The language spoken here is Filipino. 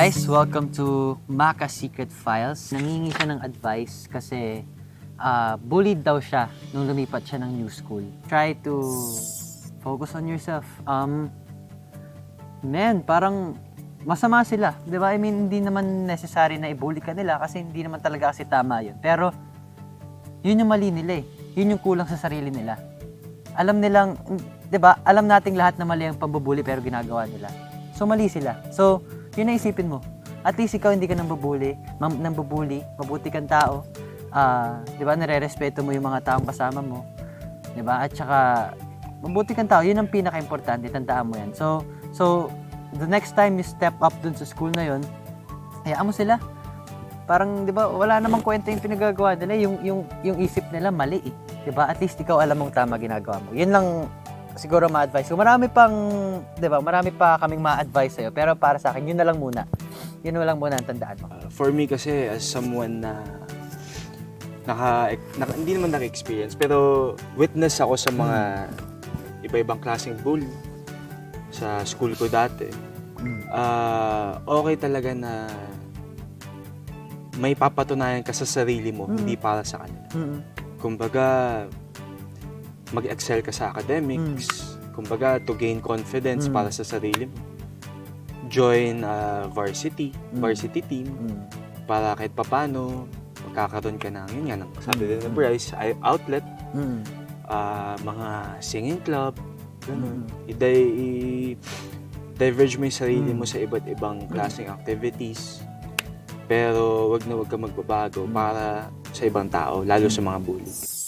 guys, welcome to Maka Secret Files. Nangingi siya ng advice kasi bullied daw siya nung lumipat siya ng new school. Try to focus on yourself. Parang masama sila, di ba? I mean, hindi naman necessary na i-bully ka nila kasi hindi naman talaga kasi tama yun. Pero, yun yung mali nila eh. Yun yung kulang sa sarili nila. Alam nilang, di ba? Alam nating lahat na mali ang pambubuli pero ginagawa nila. So, mali sila. So, yun ang isipin mo. At least ikaw hindi ka nambubuli, mabuti kang tao. Di ba? Nare-respeto mo yung mga taong kasama mo. Di ba? At saka, mabuti kang tao. Yun ang pinaka-importante. Tandaan mo yan. So, the next time you step up dun sa school na yun, hayaan mo sila. Parang, di ba, wala namang kwenta yung pinagagawa nila. Yung isip nila mali eh. Di ba? At least ikaw alam mong tama ginagawa mo. Yun lang siguro ma-advise ko. Marami pang, di ba, marami pa kaming ma-advise sa'yo. Pero para sa akin, yun na lang muna. Yun na lang muna ang tandaan mo. For me kasi, as someone na hindi naman naka-experience, pero witness ako sa mga iba-ibang klaseng bully sa school ko dati. Okay talaga na may papatunayan ka sa sarili mo, hindi para sa kanila. Kumbaga, mag-excel ka sa academics, kumbaga, to gain confidence para sa sarili mo. Join varsity team, para kahit papano, magkakaroon ka ng, yun nga, sabi din na Bryce, outlet, mga singing club, ganun. I-diverge mo yung sarili mo sa iba't ibang klaseng activities, pero wag ka magbabago para sa ibang tao, lalo sa mga bully.